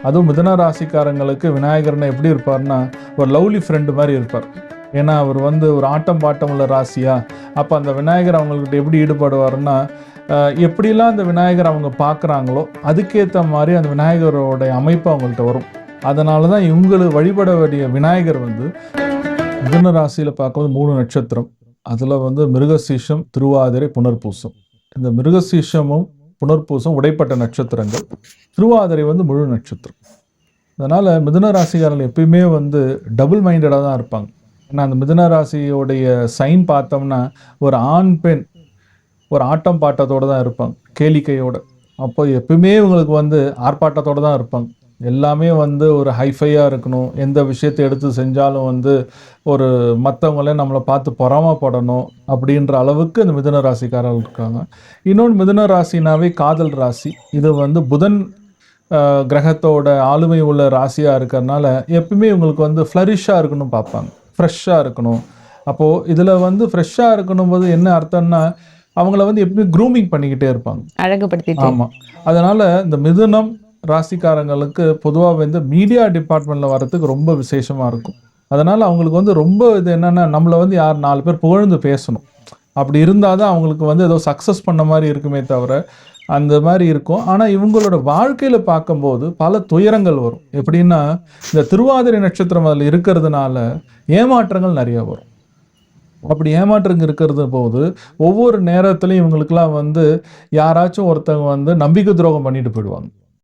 அதுவும் மிதுன ராசிக்காரங்களுக்கு விநாயகர்னா எப்படி இருப்பார்னா ஒரு லவ்லி ஃப்ரெண்டு மாதிரி இருப்பார். ஏன்னா அவர் வந்து ஒரு ஆட்டம் பாட்டம் உள்ள ராசியா, அப்போ அந்த விநாயகர் அவங்கக்கிட்ட எப்படி ஈடுபடுவார்னா, எப்படிலாம் அந்த விநாயகர் அவங்க பார்க்குறாங்களோ அதுக்கேற்ற மாதிரி அந்த விநாயகரோடைய அமைப்பு அவங்கள்ட்ட வரும். அதனால தான் இவங்களுக்கு வழிபட வேண்டிய விநாயகர் வந்து மிதுன ராசியில் பார்க்கும்போது 3 நட்சத்திரம். அதில் வந்து மிருகசீஷம், திருவாதிரை, புனர்பூசம். இந்த மிருகசீஷமும் புனர்பூசம் உடைப்பட்ட நட்சத்திரங்கள். திருவாதிரை வந்து முழு நட்சத்திரம். அதனால் மிதுன ராசிக்காரர்கள் எப்பயுமே வந்து டபுள் மைண்டடாக தான் இருப்பாங்க. ஏன்னா அந்த மிதுன ராசியோடைய சைன் பார்த்தோம்னா ஒரு ஆண் பெண் ஒரு ஆட்டம் பாட்டத்தோடு தான் இருப்பாங்க, கேளிக்கையோடு. அப்போ எப்பயுமே இவங்களுக்கு வந்து ஆர்ப்பாட்டத்தோடு தான் இருப்பாங்க. எல்லாமே வந்து ஒரு ஹைஃபையாக இருக்கணும். எந்த விஷயத்தை எடுத்து செஞ்சாலும் வந்து ஒரு மற்றவங்களே நம்மளை பார்த்து பொறாமப்படணும் அப்படின்ற அளவுக்கு இந்த மிதுன ராசிக்காரர்கள் இருக்காங்க. இன்னொன்று, மிதுன ராசினாவே காதல் ராசி. இது வந்து புதன் கிரகத்தோட ஆளுமை உள்ள ராசியாக இருக்கிறதுனால எப்பவுமே இவங்களுக்கு வந்து ஃப்ளரிஷாக இருக்கணும் பார்ப்பாங்க, ஃப்ரெஷ்ஷாக இருக்கணும். அப்போது இதில் வந்து ஃப்ரெஷ்ஷாக இருக்கணும் போது என்ன அர்த்தம்னா அவங்கள வந்து எப்பவுமே க்ரூமிங் பண்ணிக்கிட்டே இருப்பாங்க, அழகுபடுத்திட்டு. ஆமாம். அதனால் இந்த மிதுனம் ராசிக்காரங்களுக்கு பொதுவாக வந்து மீடியா டிபார்ட்மெண்ட்டில் வரத்துக்கு ரொம்ப விசேஷமாக இருக்கும். அதனால் அவங்களுக்கு வந்து ரொம்ப இது என்னென்னா நம்மளை வந்து யார் 4 பேர் புகழ்ந்து பேசணும். அப்படி இருந்தால் தான் அவங்களுக்கு வந்து ஏதோ சக்ஸஸ் பண்ண மாதிரி இருக்குமே தவிர அந்த மாதிரி இருக்கும். ஆனால் இவங்களோட வாழ்க்கையில் பார்க்கும்போது பல துயரங்கள் வரும். எப்படின்னா இந்த திருவாதிரை நட்சத்திரம் அதில் இருக்கிறதுனால ஏமாற்றங்கள் நிறைய வரும். அப்படி ஏமாற்றங்க இருக்கிறது போது ஒவ்வொரு நேரத்துலையும் இவங்களுக்கெல்லாம் வந்து யாராச்சும் ஒருத்தவங்க வந்து நம்பிக்கை துரோகம் பண்ணிட்டு போயிடுவாங்க.